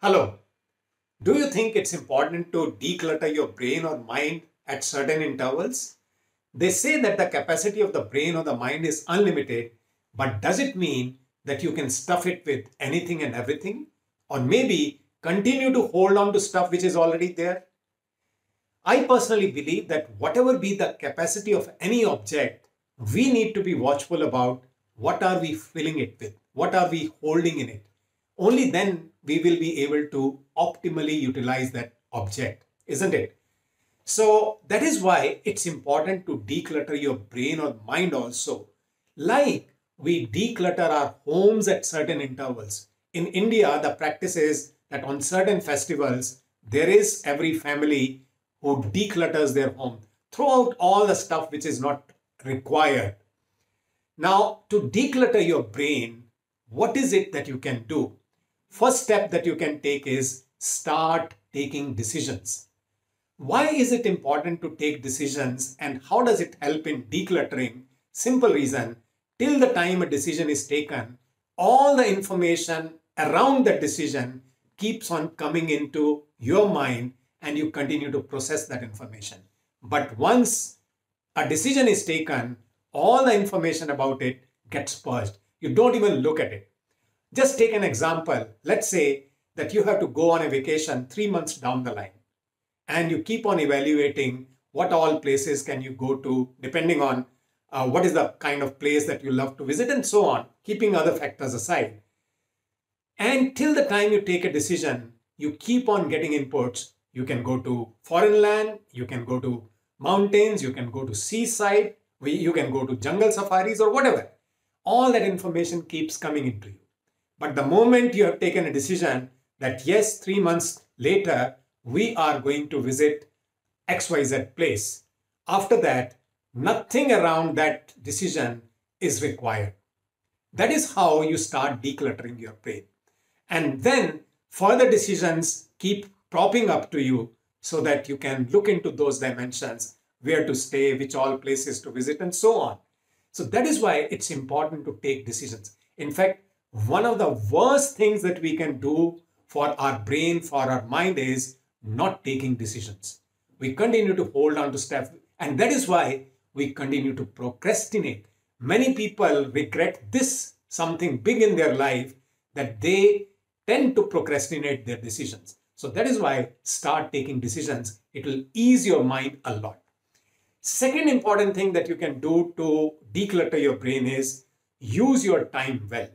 Hello. Do you think it's important to declutter your brain or mind at certain intervals? They say that the capacity of the brain or the mind is unlimited, but does it mean that you can stuff it with anything and everything? Or maybe continue to hold on to stuff which is already there? I personally believe that whatever be the capacity of any object, we need to be watchful about what are we filling it with, what are we holding in it. Only then we will be able to optimally utilize that object, isn't it? So that is why it's important to declutter your brain or mind also. Like we declutter our homes at certain intervals. In India, the practice is that on certain festivals, there is every family who declutters their home, throw out all the stuff which is not required. Now, to declutter your brain, what is it that you can do? First step that you can take is start taking decisions. Why is it important to take decisions and how does it help in decluttering? Simple reason, till the time a decision is taken, all the information around that decision keeps on coming into your mind and you continue to process that information. But once a decision is taken, all the information about it gets purged. You don't even look at it. Just take an example. Let's say that you have to go on a vacation 3 months down the line and you keep on evaluating what all places can you go to depending on what is the kind of place that you love to visit and so on, keeping other factors aside. And till the time you take a decision, you keep on getting inputs. You can go to foreign land, you can go to mountains, you can go to seaside, you can go to jungle safaris or whatever. All that information keeps coming into you. But the moment you have taken a decision that yes, 3 months later, we are going to visit XYZ place. After that, nothing around that decision is required. That is how you start decluttering your brain. And then further decisions keep propping up to you so that you can look into those dimensions, where to stay, which all places to visit, and so on. So that is why it's important to take decisions. In fact, one of the worst things that we can do for our brain, for our mind is not taking decisions. We continue to hold on to stuff, and that is why we continue to procrastinate. Many people regret this something big in their life, that they tend to procrastinate their decisions. So that is why start taking decisions. It will ease your mind a lot. Second important thing that you can do to declutter your brain is use your time well.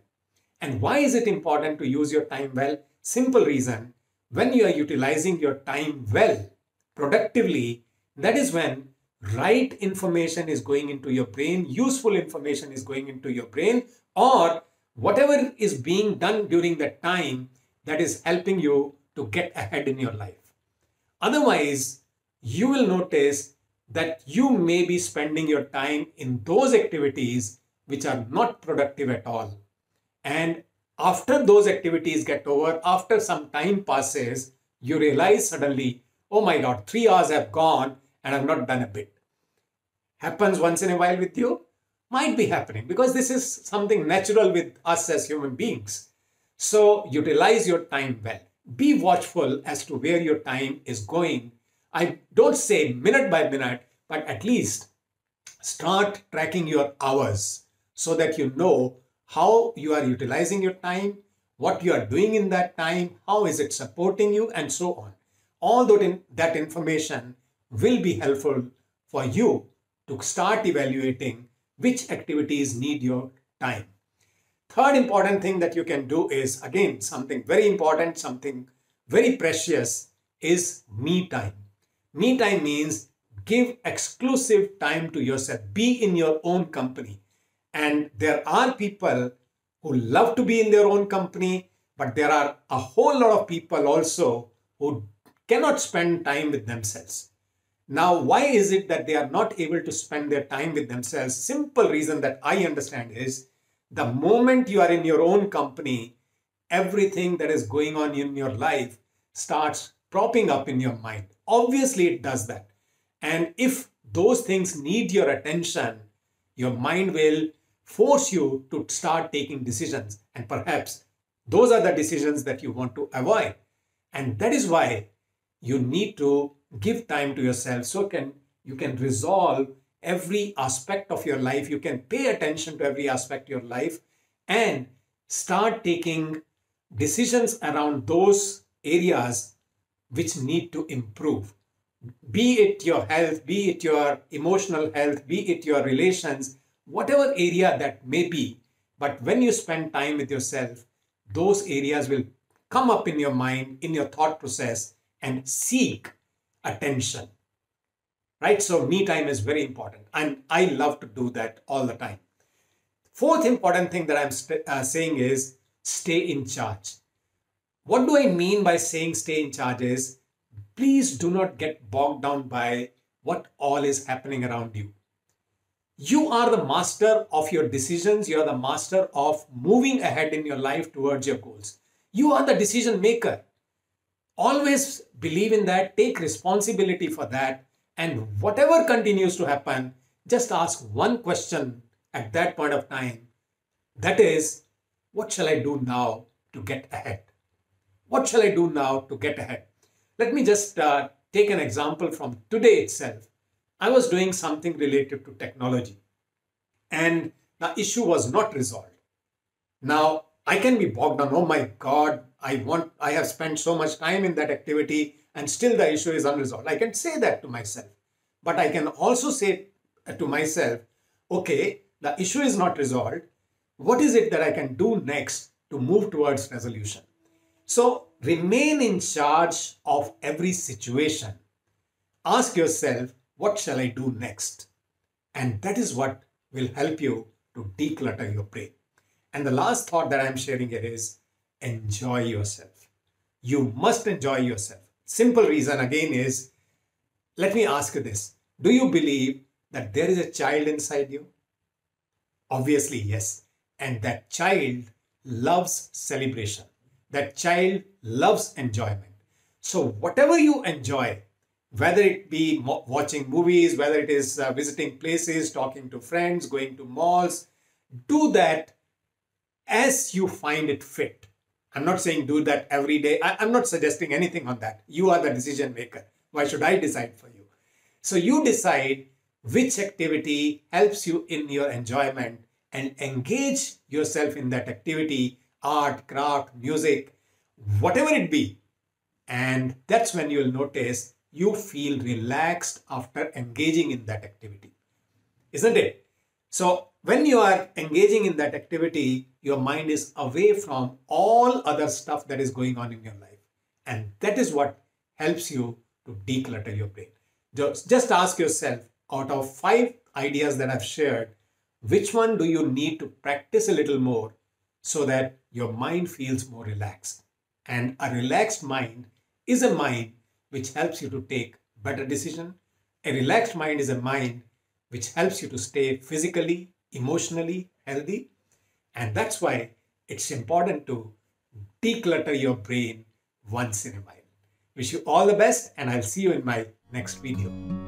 And why is it important to use your time well? Simple reason, when you are utilizing your time well, productively, that is when right information is going into your brain, useful information is going into your brain, or whatever is being done during that time that is helping you to get ahead in your life. Otherwise, you will notice that you may be spending your time in those activities which are not productive at all. And after those activities get over, after some time passes, you realize suddenly, oh my God, 3 hours have gone and I've not done a bit. Happens once in a while with you? Might be happening because this is something natural with us as human beings. So utilize your time well. Be watchful as to where your time is going. I don't say minute by minute, but at least start tracking your hours so that you know how you are utilizing your time, what you are doing in that time, how is it supporting you, and so on. All that information will be helpful for you to start evaluating which activities need your time. Third important thing that you can do is, again, something very important, something very precious, is me time. Me time means give exclusive time to yourself. Be in your own company. And there are people who love to be in their own company, but there are a whole lot of people also who cannot spend time with themselves. Now, why is it that they are not able to spend their time with themselves? Simple reason that I understand is the moment you are in your own company, everything that is going on in your life starts propping up in your mind. Obviously, it does that. And if those things need your attention, your mind will force you to start taking decisions. And perhaps those are the decisions that you want to avoid. And that is why you need to give time to yourself so you can resolve every aspect of your life. You can pay attention to every aspect of your life and start taking decisions around those areas which need to improve. Be it your health, be it your emotional health, be it your relations, whatever area that may be. But when you spend time with yourself, those areas will come up in your mind, in your thought process, and seek attention. Right? So me time is very important. And I love to do that all the time. Fourth important thing that I'm saying is stay in charge. What do I mean by saying stay in charge is, please do not get bogged down by what all is happening around you. You are the master of your decisions. You are the master of moving ahead in your life towards your goals. You are the decision maker. Always believe in that. Take responsibility for that. And whatever continues to happen, just ask one question at that point of time. That is, what shall I do now to get ahead? What shall I do now to get ahead? Let me just take an example from today itself. I was doing something related to technology and the issue was not resolved. Now, I can be bogged down. Oh my God, I have spent so much time in that activity and still the issue is unresolved. I can say that to myself. But I can also say to myself, okay, the issue is not resolved. What is it that I can do next to move towards resolution? So remain in charge of every situation. Ask yourself, what shall I do next? And that is what will help you to declutter your brain. And the last thought that I'm sharing here is enjoy yourself. You must enjoy yourself. Simple reason again is, let me ask you this. Do you believe that there is a child inside you? Obviously, yes. And that child loves celebration. That child loves enjoyment. So whatever you enjoy, whether it be watching movies, whether it is visiting places, talking to friends, going to malls, do that as you find it fit. I'm not saying do that every day. I'm not suggesting anything on that. You are the decision maker. Why should I decide for you? So you decide which activity helps you in your enjoyment and engage yourself in that activity, art, craft, music, whatever it be. And that's when you'll notice you feel relaxed after engaging in that activity. Isn't it? So when you are engaging in that activity, your mind is away from all other stuff that is going on in your life. And that is what helps you to declutter your brain. Just ask yourself, out of 5 ideas that I've shared, which one do you need to practice a little more so that your mind feels more relaxed? And a relaxed mind is a mind which helps you to take better decisions. A relaxed mind is a mind which helps you to stay physically, emotionally healthy. And that's why it's important to declutter your brain once in a while. Wish you all the best, and I'll see you in my next video.